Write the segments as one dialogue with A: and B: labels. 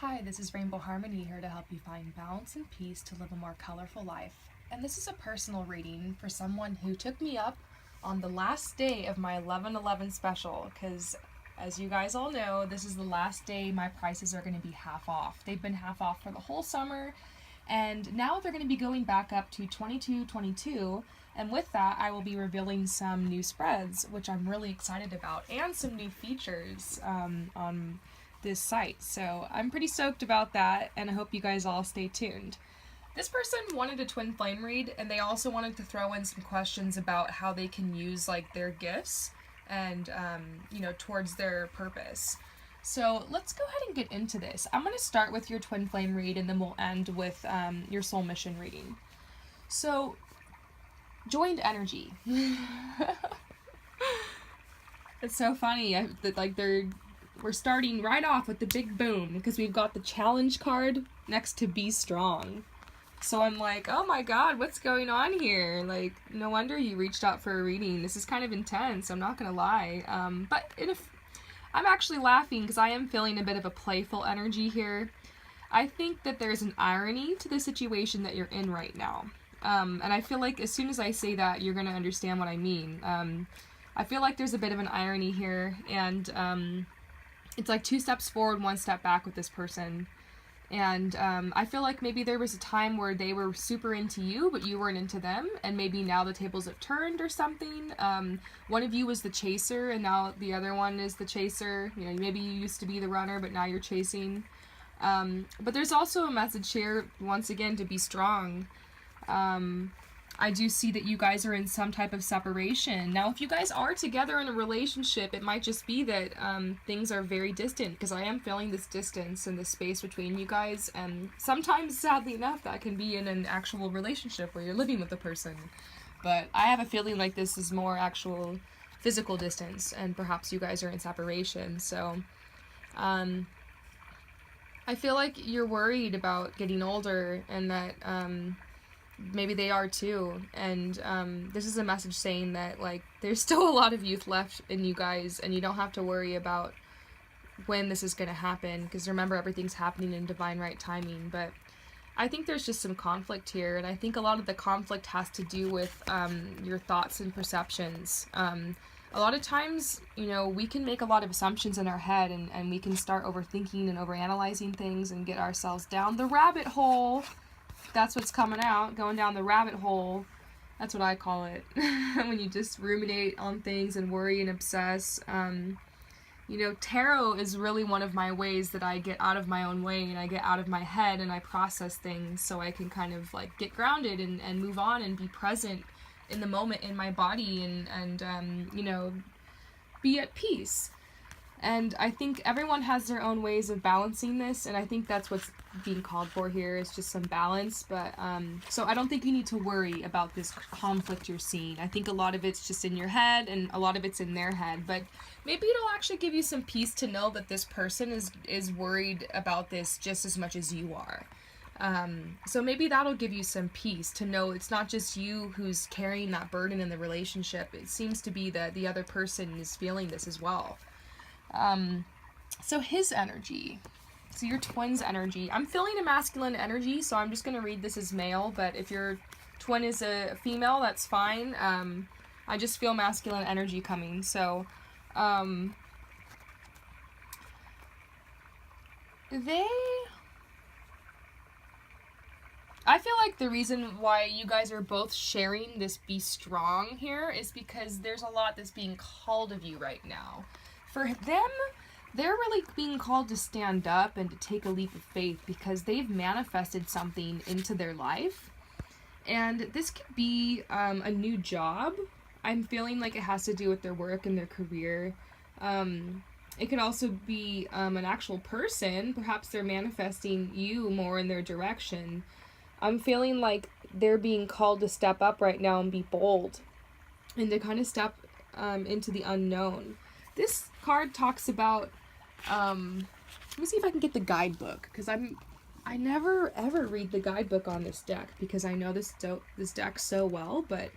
A: Hi, this is Rainbow Harmony here to help you find balance and peace to live a more colorful life. And this is a personal reading for someone who took me up on the last day of my 11/11 special, because as you guys all know, this is the last day my prices are going to be half off. They've been half off for the whole summer, and now they're going to be going back up to $22.22. And with that, I will be revealing some new spreads, which I'm really excited about, and some new features on this site. So I'm pretty stoked about that, and I hope you guys all stay tuned. This person wanted a twin flame read, and they also wanted to throw in some questions about how they can use like their gifts and towards their purpose. So let's go ahead and get into this. I'm going to start with your twin flame read, and then we'll end with your soul mission reading. So, joined energy. It's so funny that we're starting right off with the big boom because we've got the challenge card next to be strong. So I'm like, oh my god, what's going on here? Like, no wonder you reached out for a reading. This is kind of intense, I'm not gonna lie. I'm actually laughing because I am feeling a bit of a playful energy here. I think that there's an irony to the situation that you're in right now. And I feel like as soon as I say that, you're gonna understand what I mean. I feel like there's a bit of an irony here, and it's like 2 steps forward, 1 step back with this person. And I feel like maybe there was a time where they were super into you, but you weren't into them, and maybe now the tables have turned or something. One of you was the chaser, and now the other one is the chaser. You know, maybe you used to be the runner, but now you're chasing. But there's also a message here, once again, to be strong. I do see that you guys are in some type of separation. Now, if you guys are together in a relationship, it might just be that things are very distant, because I am feeling this distance and this space between you guys, and sometimes, sadly enough, that can be in an actual relationship where you're living with a person. But I have a feeling like this is more actual physical distance, and perhaps you guys are in separation. So, I feel like you're worried about getting older, and that maybe they are too, and this is a message saying that like there's still a lot of youth left in you guys, and you don't have to worry about when this is going to happen, because remember, everything's happening in divine right timing. But I think there's just some conflict here, and I think a lot of the conflict has to do with your thoughts and perceptions. A lot of times, we can make a lot of assumptions in our head, and we can start overthinking and overanalyzing things and get ourselves down the rabbit hole. That's what's coming out, going down the rabbit hole. That's what I call it. When you just ruminate on things and worry and obsess. Tarot is really one of my ways that I get out of my own way, and I get out of my head, and I process things so I can kind of like get grounded and move on and be present in the moment in my body, and be at peace. And I think everyone has their own ways of balancing this, and I think that's what's being called for here, is just some balance. But so I don't think you need to worry about this conflict you're seeing. I think a lot of it's just in your head, and a lot of it's in their head. But maybe it'll actually give you some peace to know that this person is worried about this just as much as you are. So maybe that'll give you some peace to know it's not just you who's carrying that burden in the relationship. It seems to be that the other person is feeling this as well. So his energy, so your twin's energy, I'm feeling a masculine energy, so I'm just going to read this as male, but if your twin is a female, that's fine. I just feel masculine energy coming. So, I feel like the reason why you guys are both sharing this be strong here is because there's a lot that's being called of you right now. For them, they're really being called to stand up and to take a leap of faith, because they've manifested something into their life. And this could be a new job. I'm feeling like it has to do with their work and their career. It could also be an actual person. Perhaps they're manifesting you more in their direction. I'm feeling like they're being called to step up right now and be bold, and to kind of step into the unknown. This card talks about, let me see if I can get the guidebook, because I never ever read the guidebook on this deck, because I know this deck so well, but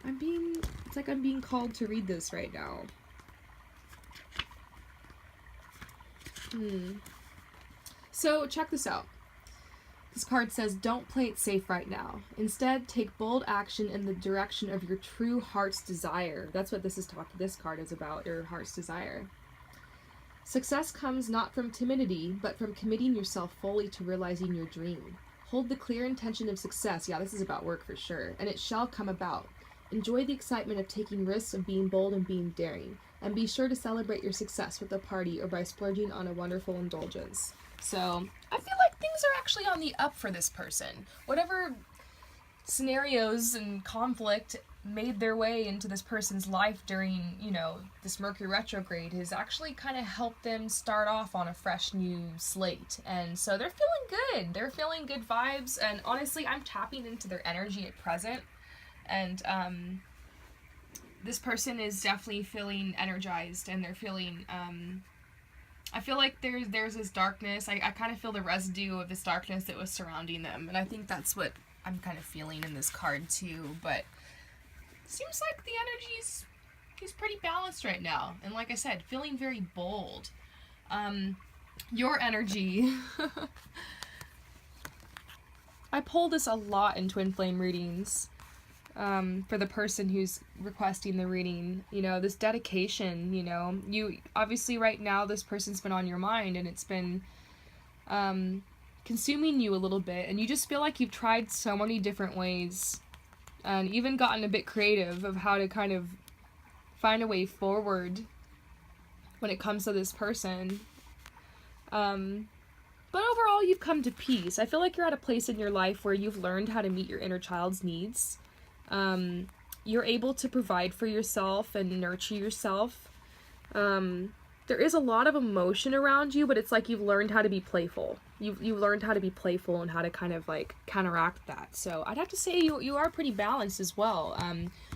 A: it's like I'm being called to read this right now. So check this out. This card says, don't play it safe right now. Instead, take bold action in the direction of your true heart's desire. That's what this card is about, your heart's desire. Success comes not from timidity, but from committing yourself fully to realizing your dream. Hold the clear intention of success. Yeah, this is about work for sure. And it shall come about. Enjoy the excitement of taking risks, of being bold and being daring. And be sure to celebrate your success with a party or by splurging on a wonderful indulgence. So, I feel like things are actually on the up for this person. Whatever scenarios and conflict made their way into this person's life during, this Mercury retrograde has actually kind of helped them start off on a fresh new slate. And so they're feeling good. They're feeling good vibes. And honestly, I'm tapping into their energy at present. And this person is definitely feeling energized, and they're feeling... I feel like there's this darkness. I kind of feel the residue of this darkness that was surrounding them. And I think that's what I'm kind of feeling in this card too. But it seems like the energy's pretty balanced right now. And like I said, feeling very bold. Your energy. I pull this a lot in twin flame readings. For the person who's requesting the reading, this dedication, you obviously right now this person's been on your mind, and it's been consuming you a little bit, and you just feel like you've tried so many different ways and even gotten a bit creative of how to kind of find a way forward when it comes to this person. But overall, you've come to peace. I feel like you're at a place in your life where you've learned how to meet your inner child's needs. You're able to provide for yourself and nurture yourself. There is a lot of emotion around you, but it's like you've learned how to be playful. You've learned how to be playful and how to kind of like counteract that. So I'd have to say you are pretty balanced as well.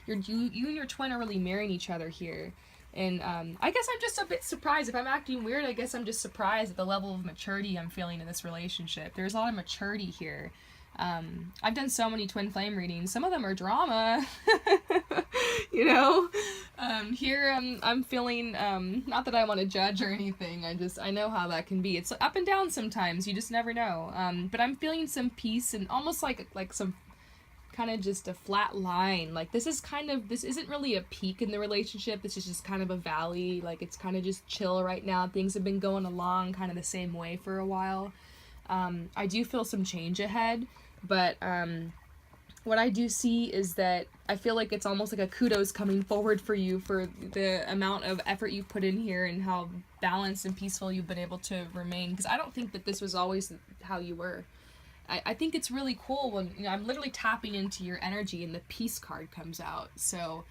A: You and your twin are really marrying each other here. And I guess I'm just a bit surprised. If I'm acting weird, I guess I'm just surprised at the level of maturity I'm feeling in this relationship. There's a lot of maturity here. I've done so many twin flame readings. Some of them are drama, here I'm feeling, not that I want to judge or anything. I know how that can be. It's up and down sometimes. You just never know. But I'm feeling some peace and almost like some kind of just a flat line. Like this isn't really a peak in the relationship. This is just kind of a valley. Like it's kind of just chill right now. Things have been going along kind of the same way for a while. I do feel some change ahead. But what I do see is that I feel like it's almost like a kudos coming forward for you for the amount of effort you put in here and how balanced and peaceful you've been able to remain. Because I don't think that this was always how you were. I think it's really cool when I'm literally tapping into your energy and the peace card comes out. So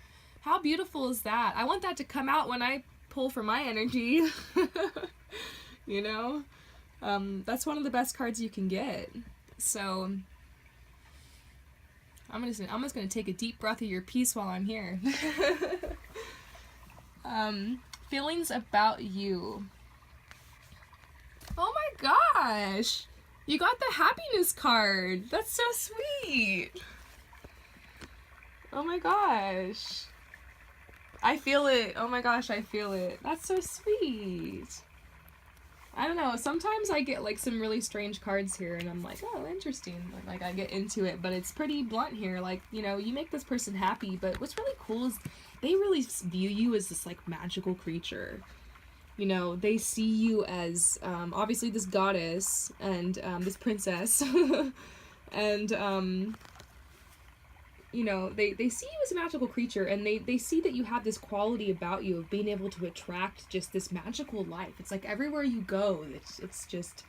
A: how beautiful is that? I want that to come out when I pull for my energy. That's one of the best cards you can get. So I'm just gonna take a deep breath of your peace while I'm here. Feelings about you. Oh my gosh! You got the happiness card! That's so sweet! Oh my gosh. I feel it. Oh my gosh, I feel it. That's so sweet. I don't know, sometimes I get like some really strange cards here and I'm like, oh, interesting. Like I get into it, but it's pretty blunt here. Like, you make this person happy, but what's really cool is they really view you as this like magical creature. They see you as obviously this goddess and this princess and they see you as a magical creature, and they see that you have this quality about you of being able to attract just this magical life. It's like everywhere you go, it's just,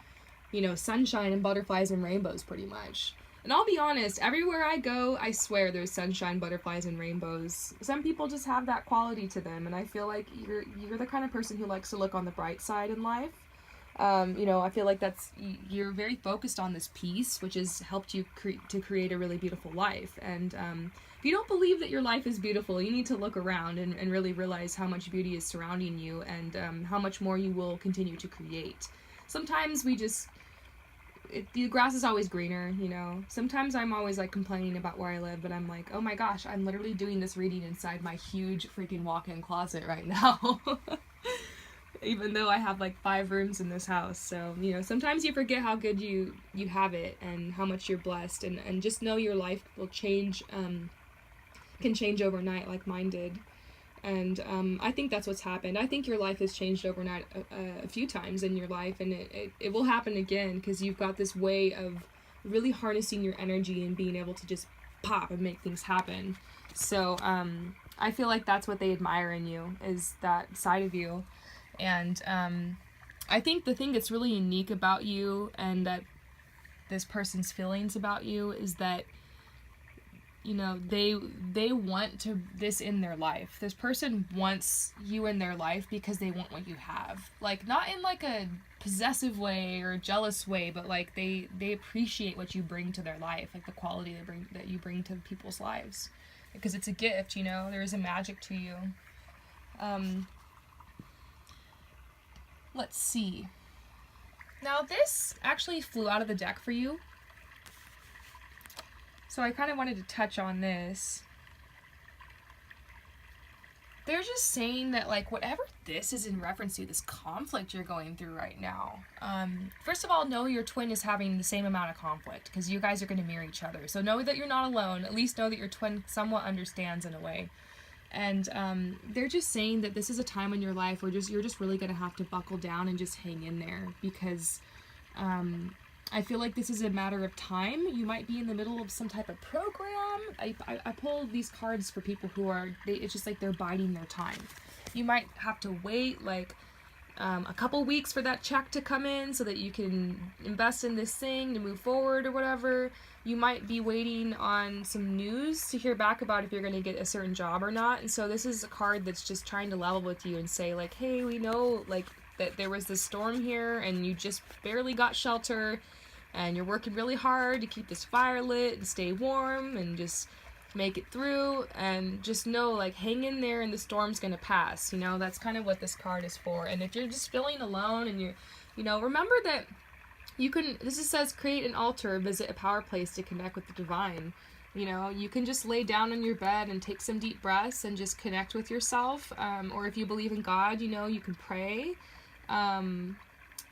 A: sunshine and butterflies and rainbows pretty much. And I'll be honest, everywhere I go, I swear there's sunshine, butterflies, and rainbows. Some people just have that quality to them, and I feel like you're the kind of person who likes to look on the bright side in life. I feel like you're very focused on this piece, which has helped you to create a really beautiful life. And if you don't believe that your life is beautiful, you need to look around and really realize how much beauty is surrounding you and how much more you will continue to create. Sometimes the grass is always greener, Sometimes I'm always like complaining about where I live, but I'm like, oh my gosh, I'm literally doing this reading inside my huge freaking walk-in closet right now. even though I have like 5 rooms in this house. So, you know, sometimes you forget how good you have it and how much you're blessed, and just know your life will change, can change overnight like mine did. And I think that's what's happened. I think your life has changed overnight a few times in your life, and it will happen again, because you've got this way of really harnessing your energy and being able to just pop and make things happen. So I feel like that's what they admire in you, is that side of you. And I think the thing that's really unique about you, and that this person's feelings about you, is that, you know, they want this in their life. This person wants you in their life because they want what you have. Like, not in like a possessive way or a jealous way, but like they appreciate what you bring to their life, like the quality that you bring to people's lives, because it's a gift, you know. There is a magic to you. Let's see. Now this actually flew out of the deck for you, so I kind of wanted to touch on this. They're just saying that, like, whatever this is in reference to, this conflict you're going through right now, first of all, know your twin is having the same amount of conflict, because you guys are going to mirror each other. So know that you're not alone. At least know that your twin somewhat understands in a way. And they're just saying that this is a time in your life where you're just really going to have to buckle down and just hang in there, because I feel like this is a matter of time. You might be in the middle of some type of program. I pull these cards for people who are, it's just like they're biding their time. You might have to wait like a couple weeks for that check to come in so that you can invest in this thing to move forward or whatever. You might be waiting on some news to hear back about if you're going to get a certain job or not. And so this is a card that's just trying to level with you and say, like, hey, we know like that there was this storm here and you just barely got shelter, and you're working really hard to keep this fire lit and stay warm and just make it through, and just know, like, hang in there and the storm's gonna pass. You know, that's kind of what this card is for. And if you're just feeling alone and you're, you know, remember that you can, this says create an altar, visit a power place to connect with the divine. You know, you can just lay down on your bed and take some deep breaths and just connect with yourself. Or if you believe in God, you know, you can pray.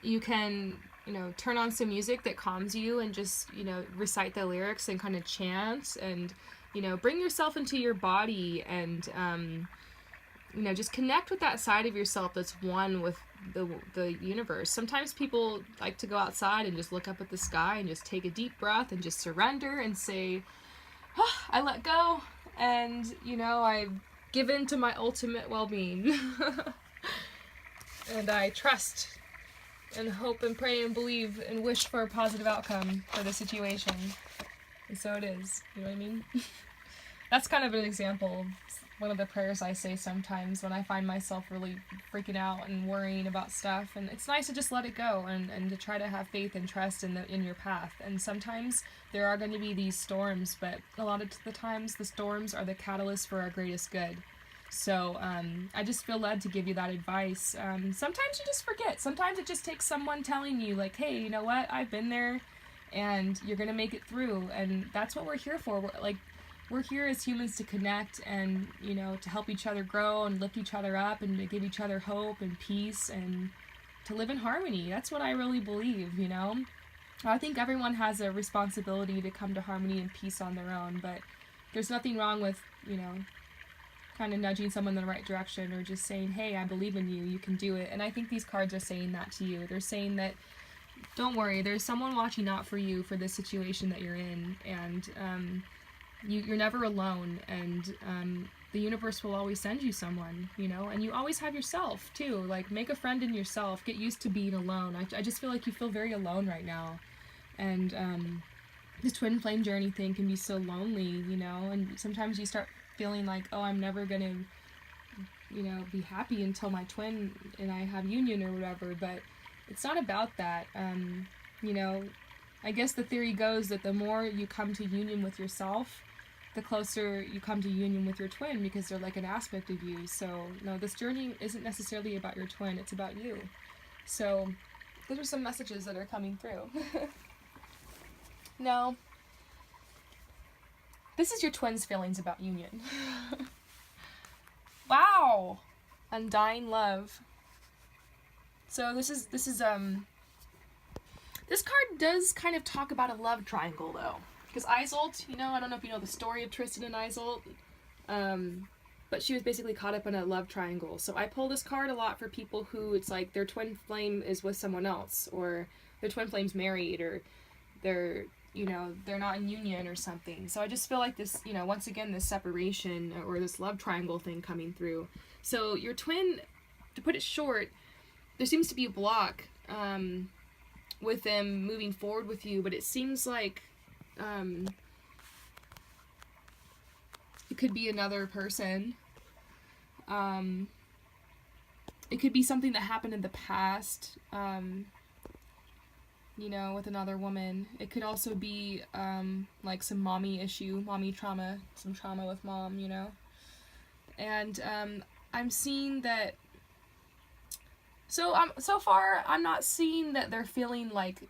A: You can, you know, turn on some music that calms you and just, you know, recite the lyrics and kind of chant, and, you know, bring yourself into your body and, you know, just connect with that side of yourself that's one with the universe. Sometimes people like to go outside and just look up at the sky and just take a deep breath and just surrender and say, oh, I let go, and, you know, I give in to my ultimate well-being. And I trust and hope and pray and believe and wish for a positive outcome for the situation. And so it is. You know what I mean? That's kind of an example of one of the prayers I say sometimes when I find myself really freaking out and worrying about stuff. And it's nice to just let it go and to try to have faith and trust in your path. And sometimes there are going to be these storms, but a lot of the times the storms are the catalyst for our greatest good. So I just feel led to give you that advice. Sometimes you just forget. Sometimes it just takes someone telling you, like, hey, you know what? I've been there, and you're going to make it through. And that's what we're here for. We're here as humans to connect and, you know, to help each other grow and lift each other up and to give each other hope and peace and to live in harmony. That's what I really believe, you know? I think everyone has a responsibility to come to harmony and peace on their own, but there's nothing wrong with, you know, kind of nudging someone in the right direction or just saying, hey, I believe in you, you can do it. And I think these cards are saying that to you. They're saying that, don't worry, there's someone watching out for you for this situation that you're in, and you're never alone, and the universe will always send you someone, you know, and you always have yourself too. Like, make a friend in yourself, get used to being alone. I just feel like you feel very alone right now, and this twin flame journey thing can be so lonely, you know, and sometimes you start feeling like, oh, I'm never gonna, you know, be happy until my twin and I have union or whatever. But it's not about that. You know, I guess the theory goes that the more you come to union with yourself, the closer you come to union with your twin, because they're like an aspect of you. So no, this journey isn't necessarily about your twin, it's about you. So those are some messages that are coming through. Now, this is your twin's feelings about union. Wow! Undying love. So this card does kind of talk about a love triangle, though. Because Isolde, you know, I don't know if you know the story of Tristan and Isolde, but she was basically caught up in a love triangle. So I pull this card a lot for people who it's like their twin flame is with someone else, or their twin flame's married, or they're, you know, they're not in union or something. So I just feel like this, you know, once again, this separation or this love triangle thing coming through. So your twin, to put it short, there seems to be a block with them moving forward with you, but it seems like it could be another person. It could be something that happened in the past, you know, with another woman. It could also be like some mommy trauma, some trauma with mom, you know. And I'm seeing that. So far, I'm not seeing that they're feeling like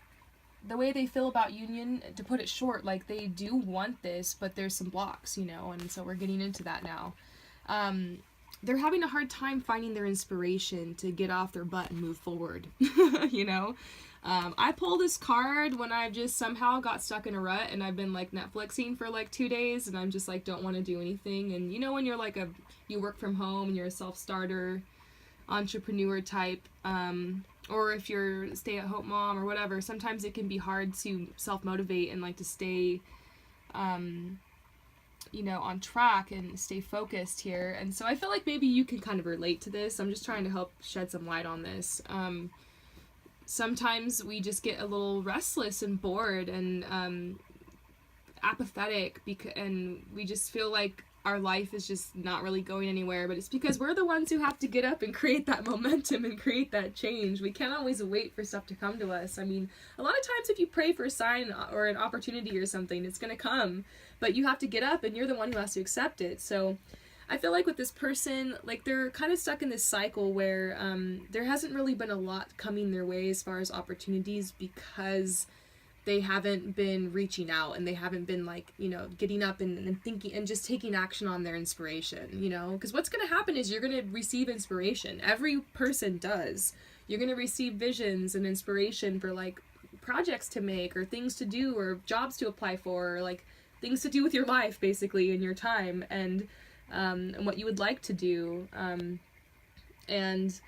A: the way they feel about union, to put it short, like they do want this, but there's some blocks, you know, and so we're getting into that now. They're having a hard time finding their inspiration to get off their butt and move forward, you know. I pulled this card when I've just somehow got stuck in a rut and I've been like Netflixing for like 2 days and I'm just like don't want to do anything. And you know when you're like you work from home and you're a self-starter, entrepreneur type, or if you're a stay-at-home mom or whatever, sometimes it can be hard to self-motivate and like to stay you know, on track and stay focused here. And so I feel like maybe you can kind of relate to this. I'm just trying to help shed some light on this. Sometimes we just get a little restless and bored and apathetic, and we just feel like our life is just not really going anywhere, but it's because we're the ones who have to get up and create that momentum and create that change. We can't always wait for stuff to come to us. I mean, a lot of times if you pray for a sign or an opportunity or something, it's going to come, but you have to get up and you're the one who has to accept it. So I feel like with this person, like they're kind of stuck in this cycle where there hasn't really been a lot coming their way as far as opportunities because they haven't been reaching out and they haven't been like, you know, getting up and thinking and just taking action on their inspiration, you know, because what's going to happen is you're going to receive inspiration. Every person does. You're going to receive visions and inspiration for like projects to make or things to do or jobs to apply for or like things to do with your life basically in your time and what you would like to do. And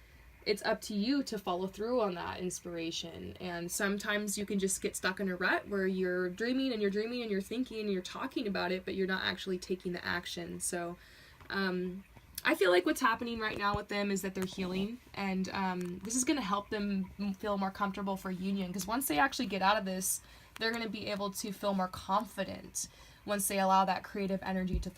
A: it's up to you to follow through on that inspiration. And sometimes you can just get stuck in a rut where you're dreaming and you're thinking and you're talking about it, but you're not actually taking the action. So I feel like what's happening right now with them is that they're healing, and this is going to help them feel more comfortable for union, because once they actually get out of this, they're going to be able to feel more confident once they allow that creative energy to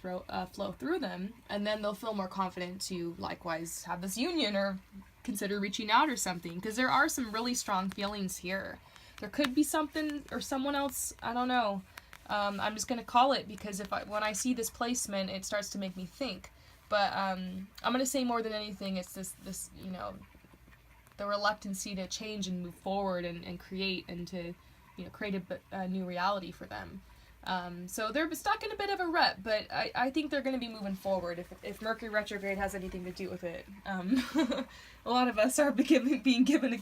A: flow through them, and then they'll feel more confident to likewise have this union or consider reaching out or something, because there are some really strong feelings here. There could be something or someone else, I don't know. I'm just going to call it because when I see this placement, it starts to make me think. But I'm going to say more than anything, it's this you know, the reluctancy to change and move forward and create and to, you know, create a new reality for them. So they're stuck in a bit of a rut, but I think they're going to be moving forward if Mercury retrograde has anything to do with it. A lot of us are being given a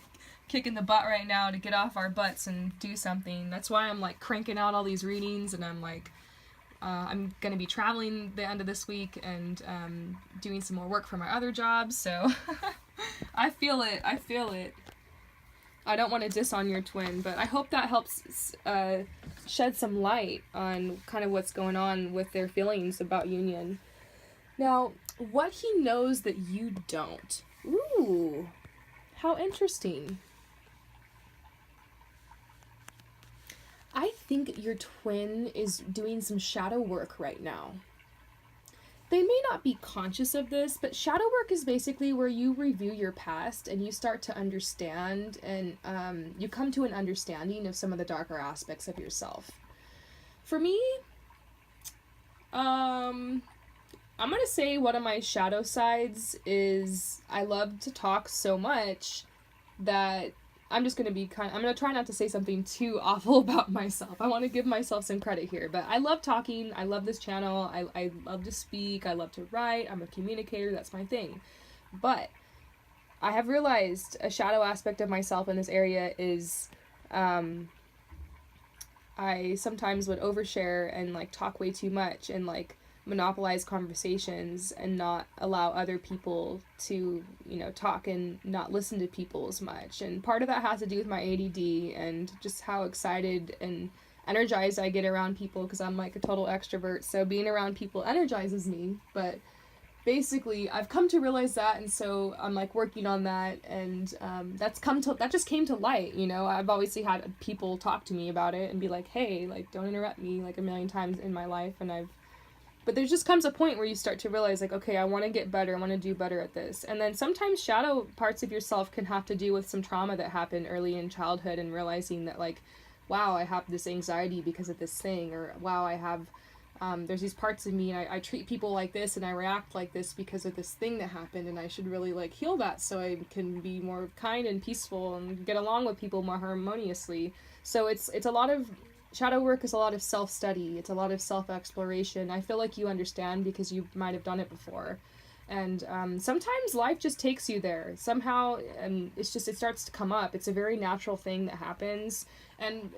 A: kick in the butt right now to get off our butts and do something. That's why I'm like cranking out all these readings, and I'm like, I'm going to be traveling the end of this week and doing some more work for my other jobs, so I feel it. I don't want to diss on your twin, but I hope that helps shed some light on kind of what's going on with their feelings about union. Now, what he knows that you don't. Ooh, how interesting. I think your twin is doing some shadow work right now. They may not be conscious of this, but shadow work is basically where you review your past and you start to understand and you come to an understanding of some of the darker aspects of yourself. For me, I'm going to say one of my shadow sides is I love to talk so much that I'm just going to I'm going to try not to say something too awful about myself. I want to give myself some credit here, but I love talking. I love this channel. I love to speak. I love to write. I'm a communicator. That's my thing. But I have realized a shadow aspect of myself in this area is I sometimes would overshare and like talk way too much and like monopolize conversations and not allow other people to, talk and not listen to people as much. And part of that has to do with my ADD and just how excited and energized I get around people, because I'm like a total extrovert. So being around people energizes me. But basically I've come to realize that, and so I'm like working on that, and that just came to light. I've obviously had people talk to me about it and be like, hey, like, don't interrupt me, like, a million times in my life. But there just comes a point where you start to realize, like, okay, I want to get better, I want to do better at this. And then sometimes shadow parts of yourself can have to do with some trauma that happened early in childhood, and realizing that, like, wow, I have this anxiety because of this thing, or wow, I have there's these parts of me, and I treat people like this and I react like this because of this thing that happened, and I should really like heal that so I can be more kind and peaceful and get along with people more harmoniously. So it's a lot of shadow work, is a lot of self-study, it's a lot of self-exploration. I feel like you understand because you might have done it before. And sometimes life just takes you there somehow, and it starts to come up. It's a very natural thing that happens. And,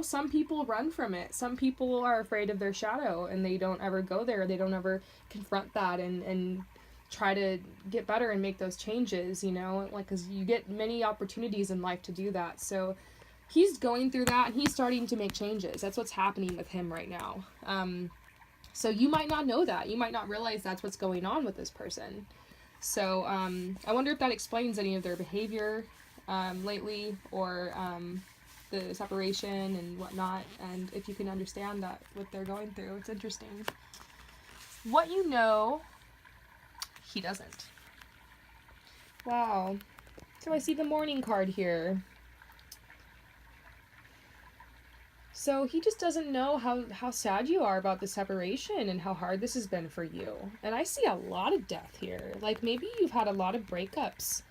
A: some people run from it. Some people are afraid of their shadow, and they don't ever go there. They don't ever confront that and try to get better and make those changes, like, because you get many opportunities in life to do that. So he's going through that, and he's starting to make changes. That's what's happening with him right now. So you might not know that. You might not realize that's what's going on with this person. So I wonder if that explains any of their behavior lately, or the separation and whatnot, and if you can understand that, what they're going through. It's interesting. What he doesn't. Wow. So I see the morning card here. So he just doesn't know how sad you are about the separation and how hard this has been for you. And I see a lot of death here. Like, maybe you've had a lot of breakups.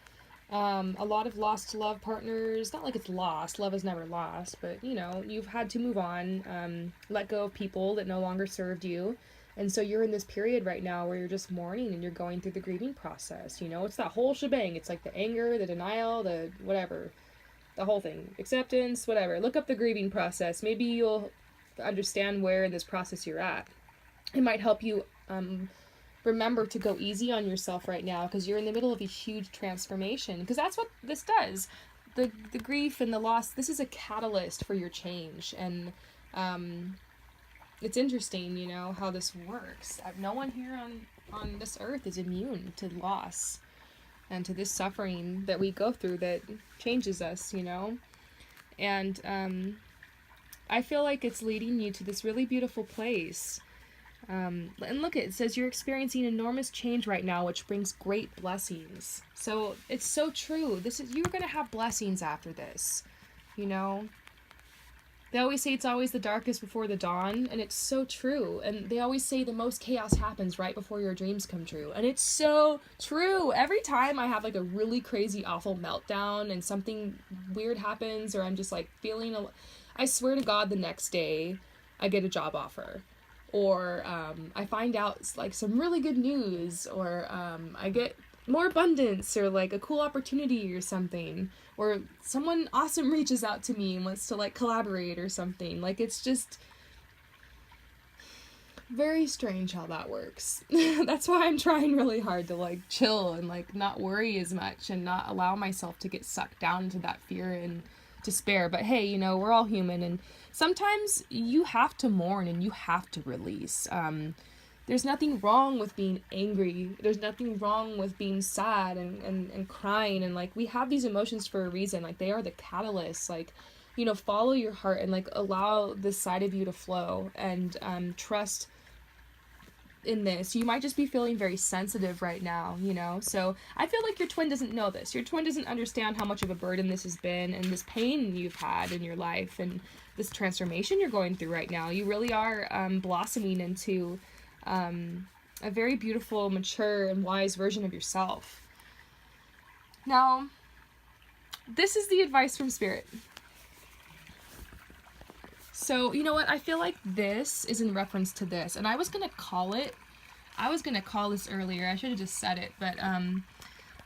A: A lot of lost love partners. Not like it's lost. Love is never lost. But, you've had to move on, let go of people that no longer served you. And so you're in this period right now where you're just mourning and you're going through the grieving process. It's that whole shebang. It's like the anger, the denial, the whatever. The whole thing. Acceptance, whatever. Look up the grieving process. Maybe you'll understand where in this process you're at. It might help you remember to go easy on yourself right now, because you're in the middle of a huge transformation. Because that's what this does. The grief and the loss, this is a catalyst for your change. And it's interesting, how this works. No one here on this earth is immune to loss and to this suffering that we go through that changes us, And I feel like it's leading you to this really beautiful place. And look, it says you're experiencing enormous change right now, which brings great blessings. So it's so true. You're going to have blessings after this, They always say it's always the darkest before the dawn, and it's so true. And they always say the most chaos happens right before your dreams come true. And it's so true. Every time I have like a really crazy, awful meltdown and something weird happens, or I'm just like feeling, I swear to God, the next day I get a job offer. Or I find out like some really good news, or I get more abundance, or like a cool opportunity or something, or someone awesome reaches out to me and wants to like collaborate or something. Like, it's just very strange how that works. That's why I'm trying really hard to like chill and like not worry as much and not allow myself to get sucked down into that fear and despair. But hey, we're all human, and sometimes you have to mourn and you have to release. There's nothing wrong with being angry. There's nothing wrong with being sad and crying. And, like, we have these emotions for a reason. Like, they are the catalyst. Like, follow your heart and, like, allow this side of you to flow, and trust in this. You might just be feeling very sensitive right now, So I feel like your twin doesn't know this. Your twin doesn't understand how much of a burden this has been, and this pain you've had in your life, and this transformation you're going through right now. You really are blossoming into a very beautiful, mature, and wise version of yourself. Now, this is the advice from Spirit. So, you know what? I feel like this is in reference to this, and I was going to call this earlier. I should have just said it, but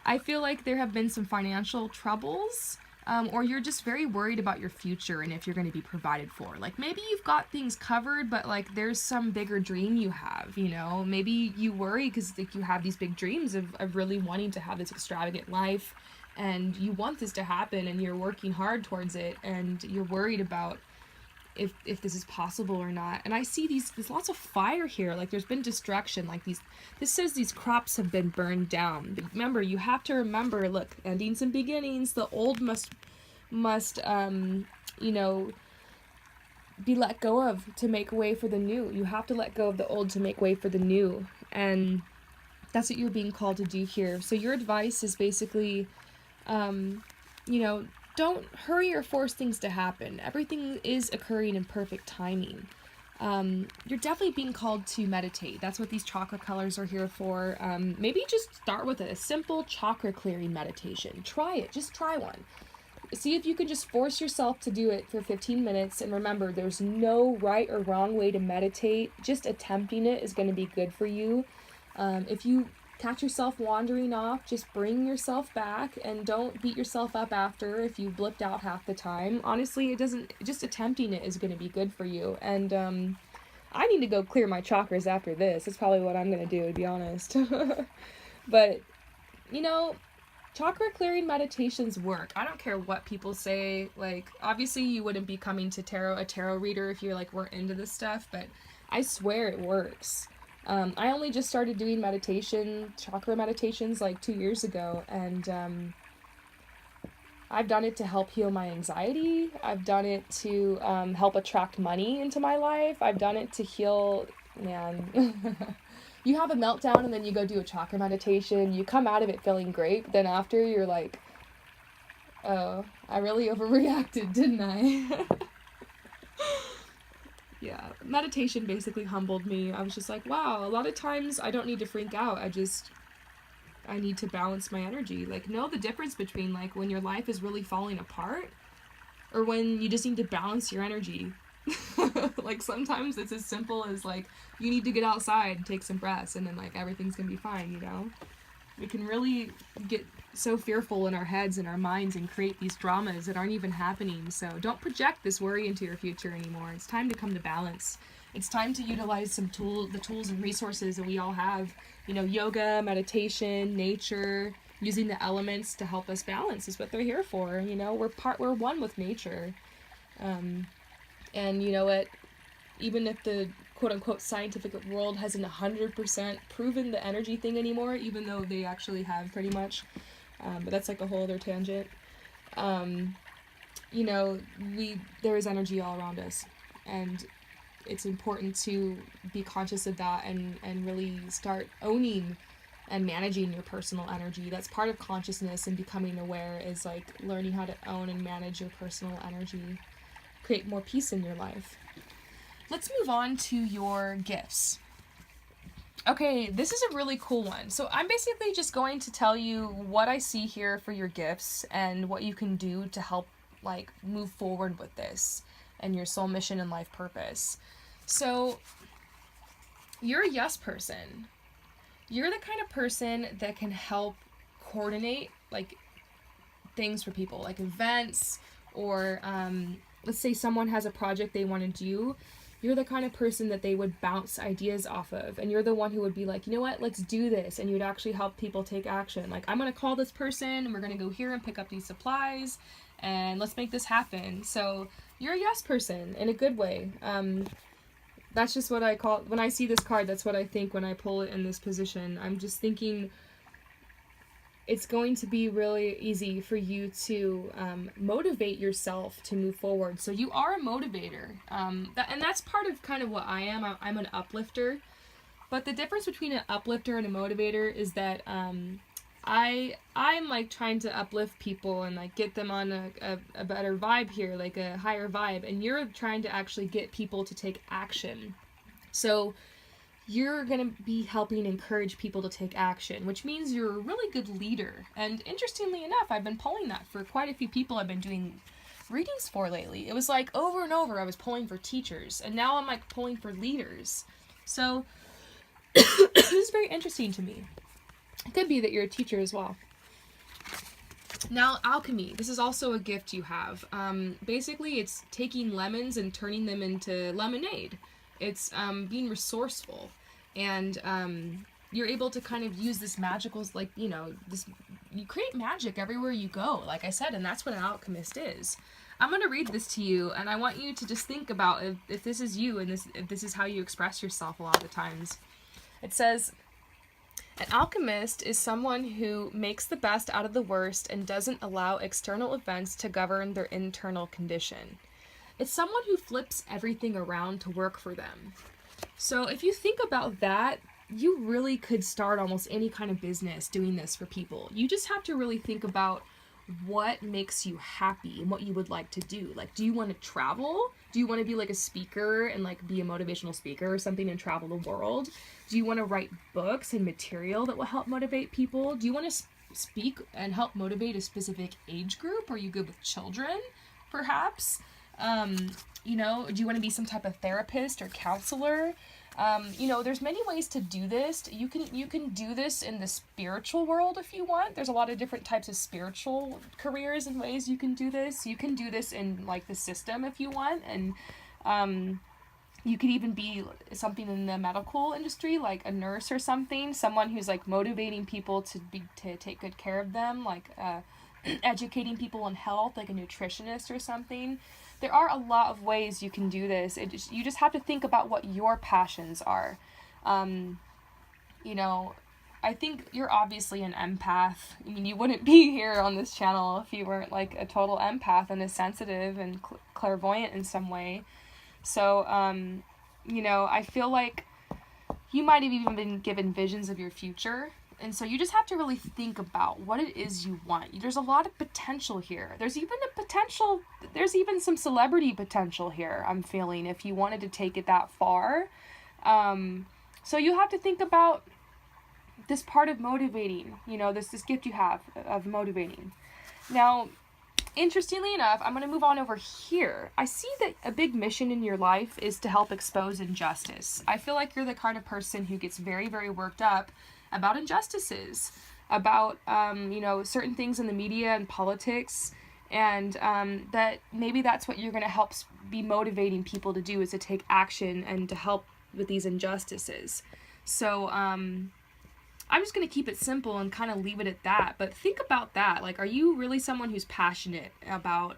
A: I feel like there have been some financial troubles, or you're just very worried about your future and if you're going to be provided for. Like, maybe you've got things covered, but like there's some bigger dream you have, you know? Maybe you worry because like you have these big dreams of really wanting to have this extravagant life, and you want this to happen, and you're working hard towards it, and you're worried about if this is possible or not. And I see there's lots of fire here. Like, there's been destruction. Like, this says these crops have been burned down. But remember, you have to remember, look, endings and beginnings. The old must you know, be let go of to make way for the new. You have to let go of the old to make way for the new. And that's what you're being called to do here. So your advice is basically, you know, don't hurry or force things to happen. Everything is occurring in perfect timing. You're definitely being called to meditate. That's what these chakra colors are here for. Maybe just start with a simple chakra clearing meditation. Try it. Just try one. See if you can just force yourself to do it for 15 minutes. And remember, there's no right or wrong way to meditate. Just attempting it is going to be good for you. If you catch yourself wandering off, just bring yourself back, and don't beat yourself up after if you blipped out half the time. Honestly, just attempting it is going to be good for you. And I need to go clear my chakras after this. That's probably what I'm going to do, to be honest. But, you know, chakra clearing meditations work. I don't care what people say. Like, obviously you wouldn't be coming to a tarot reader if you like weren't into this stuff, but I swear it works. I only just started doing chakra meditations like 2 years ago, and I've done it to help heal my anxiety. I've done it to help attract money into my life. I've done it to heal, man. You have a meltdown and then you go do a chakra meditation. You come out of it feeling great, but then after you're like, oh, I really overreacted, didn't I? Yeah, meditation basically humbled me. I was just like, wow, a lot of times I don't need to freak out. I need to balance my energy. Like, know the difference between like when your life is really falling apart or when you just need to balance your energy. Like, sometimes it's as simple as like you need to get outside and take some breaths, and then like everything's gonna be fine, you know? We can really get so fearful in our heads and our minds and create these dramas that aren't even happening. So don't project this worry into your future anymore. It's time to come to balance. It's time to utilize the tools and resources that we all have. You know, yoga, meditation, nature, using the elements to help us balance is what they're here for. You know, we're one with nature. And you know what? Even if the quote-unquote scientific world hasn't 100% proven the energy thing anymore, even though they actually have pretty much, but that's like a whole other tangent. You know, there is energy all around us, and it's important to be conscious of that and really start owning and managing your personal energy. That's part of consciousness, and becoming aware is like learning how to own and manage your personal energy, create more peace in your life. Let's move on to your gifts. Okay, this is a really cool one. So I'm basically just going to tell you what I see here for your gifts and what you can do to help like move forward with this and your soul mission and life purpose. So you're a yes person. You're the kind of person that can help coordinate like things for people, like events, or let's say someone has a project they want to do. You're the kind of person that they would bounce ideas off of, and you're the one who would be like, you know what, let's do this, and you'd actually help people take action. Like, I'm going to call this person, and we're going to go here and pick up these supplies, and let's make this happen. So you're a yes person in a good way. That's just what I call, when I see this card, that's what I think when I pull it in this position. I'm just thinking it's going to be really easy for you to motivate yourself to move forward. So you are a motivator. And that's part of kind of what I am. I'm an uplifter. But the difference between an uplifter and a motivator is that I'm like trying to uplift people and like get them on a better vibe here, like a higher vibe. And you're trying to actually get people to take action. So you're going to be helping encourage people to take action, which means you're a really good leader. And interestingly enough, I've been pulling that for quite a few people I've been doing readings for lately. It was like over and over I was pulling for teachers, and now I'm like pulling for leaders. So this is very interesting to me. It could be that you're a teacher as well. Now, alchemy. This is also a gift you have. Basically, it's taking lemons and turning them into lemonade. It's being resourceful. And you're able to kind of use this magical, like, you know, this, you create magic everywhere you go, like I said, and that's what an alchemist is. I'm going to read this to you, and I want you to just think about if this is you, and if this is how you express yourself a lot of the times. It says, an alchemist is someone who makes the best out of the worst and doesn't allow external events to govern their internal condition. It's someone who flips everything around to work for them. So if you think about that, you really could start almost any kind of business doing this for people. You just have to really think about what makes you happy and what you would like to do. Like, do you want to travel? Do you want to be like a speaker and like be a motivational speaker or something and travel the world? Do you want to write books and material that will help motivate people? Do you want to speak and help motivate a specific age group? Are you good with children, perhaps? You know, do you want to be some type of therapist or counselor? You know, there's many ways to do this. You can do this in the spiritual world if you want. There's a lot of different types of spiritual careers and ways you can do this. You can do this in like the system if you want, and you could even be something in the medical industry, like a nurse or something, someone who's like motivating people to take good care of them, like educating people on health, like a nutritionist or something. There are a lot of ways you can do this. You just have to think about what your passions are. You know, I think you're obviously an empath. I mean, you wouldn't be here on this channel if you weren't like a total empath and a sensitive and clairvoyant in some way. So, you know, I feel like you might have even been given visions of your future. And so you just have to really think about what it is you want. There's a lot of potential here. There's even some celebrity potential here, I'm feeling, if you wanted to take it that far. So you have to think about this part of motivating, you know, this gift you have of motivating. Now, interestingly enough, I'm going to move on over here. I see that a big mission in your life is to help expose injustice. I feel like you're the kind of person who gets very, very worked up about injustices, about, you know, certain things in the media and politics, and that maybe that's what you're going to help be motivating people to do, is to take action and to help with these injustices. So I'm just going to keep it simple and kind of leave it at that, but think about that. Like, are you really someone who's passionate about,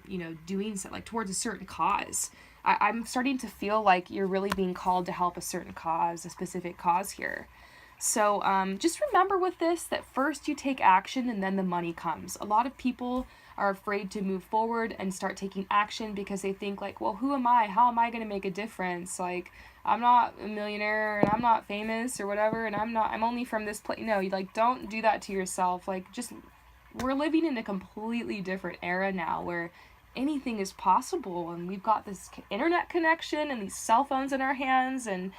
A: you know, doing so, like towards a certain cause? I'm starting to feel like you're really being called to help a certain cause, a specific cause here. So just remember with this that first you take action and then the money comes. A lot of people are afraid to move forward and start taking action because they think like, well, who am I? How am I going to make a difference? Like, I'm not a millionaire and I'm not famous or whatever, and I'm only from this place. No, you like, don't do that to yourself. Like, just, we're living in a completely different era now where anything is possible, and we've got this internet connection and these cell phones in our hands and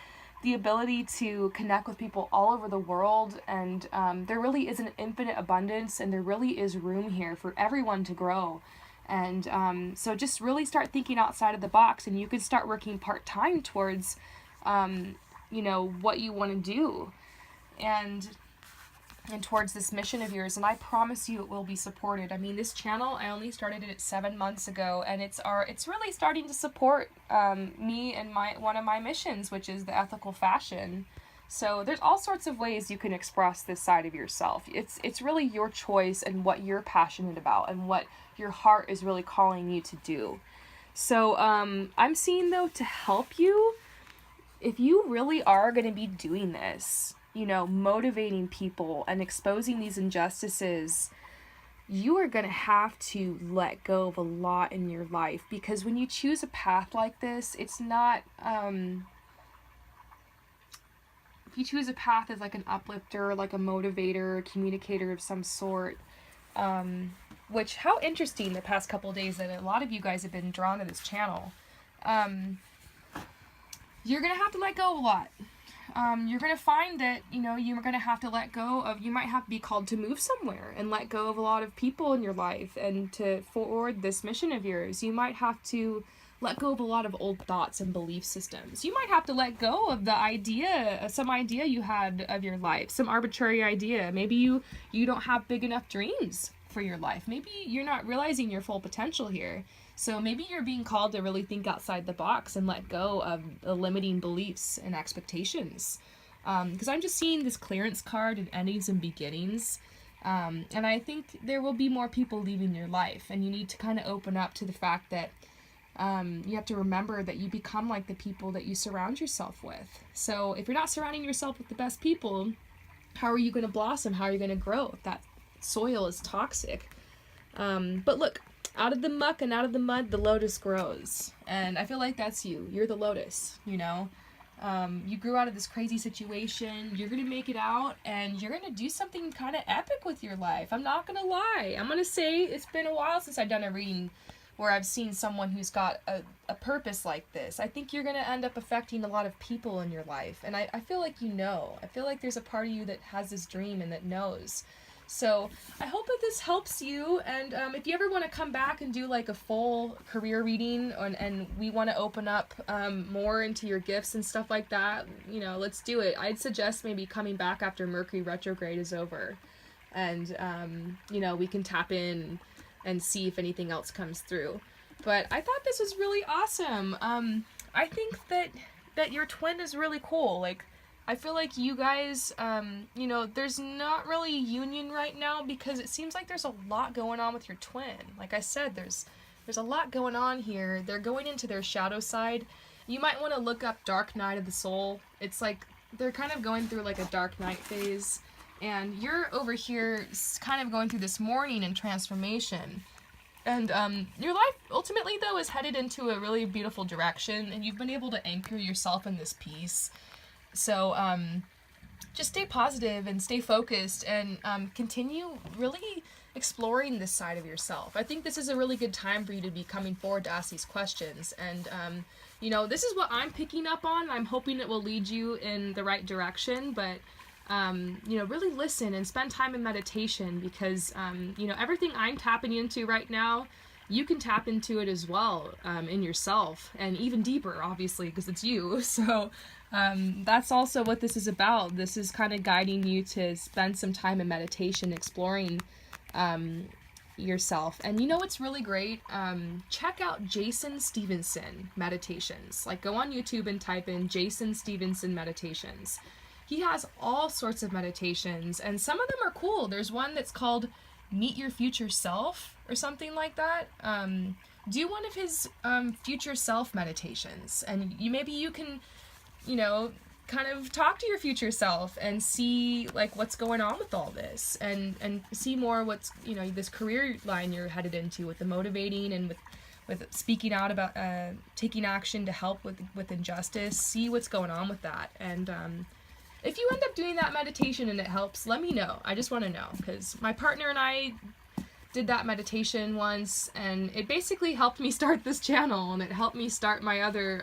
A: the ability to connect with people all over the world, and there really is an infinite abundance, and there really is room here for everyone to grow. And so just really start thinking outside of the box, and you could start working part-time towards you know, what you want to do and towards this mission of yours, and I promise you it will be supported. I mean, this channel, I only started it 7 months ago, and it's really starting to support me and one of my missions, which is the ethical fashion. So there's all sorts of ways you can express this side of yourself. It's really your choice and what you're passionate about and what your heart is really calling you to do. So I'm seeing, though, to help you, if you really are going to be doing this, you know, motivating people and exposing these injustices, you are going to have to let go of a lot in your life, because when you choose a path like this, it's not, if you choose a path as like an uplifter, like a motivator, a communicator of some sort, which, how interesting the past couple of days that a lot of you guys have been drawn to this channel, you're going to have to let go of a lot. You're going to find that, you know, you're going to have to let go of, you might have to be called to move somewhere and let go of a lot of people in your life and to forward this mission of yours. You might have to let go of a lot of old thoughts and belief systems. You might have to let go of the idea, some idea you had of your life, some arbitrary idea. Maybe you don't have big enough dreams for your life. Maybe you're not realizing your full potential here. So maybe you're being called to really think outside the box and let go of the limiting beliefs and expectations. Because I'm just seeing this clearance card and endings and beginnings. And I think there will be more people leaving your life, and you need to kind of open up to the fact that you have to remember that you become like the people that you surround yourself with. So if you're not surrounding yourself with the best people, how are you going to blossom? How are you going to grow if that soil is toxic? But look, out of the muck and out of the mud, the lotus grows. And I feel like that's you. You're the lotus, you know? You grew out of this crazy situation. You're going to make it out, and you're going to do something kind of epic with your life. I'm not going to lie. I'm going to say it's been a while since I've done a reading where I've seen someone who's got a purpose like this. I think you're going to end up affecting a lot of people in your life. And I feel like you know. I feel like there's a part of you that has this dream and that knows. So I hope that this helps you. And if you ever want to come back and do like a full career reading and we want to open up more into your gifts and stuff like that, you know, let's do it. I'd suggest maybe coming back after Mercury retrograde is over. And, you know, we can tap in and see if anything else comes through. But I thought this was really awesome. I think that your twin is really cool. Like, I feel like you guys, you know, there's not really a union right now because it seems like there's a lot going on with your twin. Like I said, there's a lot going on here. They're going into their shadow side. You might want to look up Dark Night of the Soul. It's like they're kind of going through like a dark night phase. And you're over here kind of going through this mourning and transformation. And your life, ultimately, though, is headed into a really beautiful direction. And you've been able to anchor yourself in this peace. So just stay positive and stay focused and continue really exploring this side of yourself. I think this is a really good time for you to be coming forward to ask these questions. And, you know, this is what I'm picking up on. I'm hoping it will lead you in the right direction. But you know, really listen and spend time in meditation because, you know, everything I'm tapping into right now, you can tap into it as well in yourself and even deeper, obviously, because it's you. So that's also what this is about. This is kind of guiding you to spend some time in meditation, exploring yourself. And you know what's really great? Check out Jason Stevenson meditations. Like, go on YouTube and type in Jason Stevenson meditations. He has all sorts of meditations, and some of them are cool. There's one that's called Meet Your Future Self, or something like that. Do one of his future self meditations, and maybe you can, you know, kind of talk to your future self and see, like, what's going on with all this, and see more what's, you know, this career line you're headed into with the motivating and with speaking out about taking action to help with injustice. See what's going on with that, and if you end up doing that meditation and it helps, let me know. I just want to know, because my partner and I did that meditation once, and it basically helped me start this channel, and it helped me start my other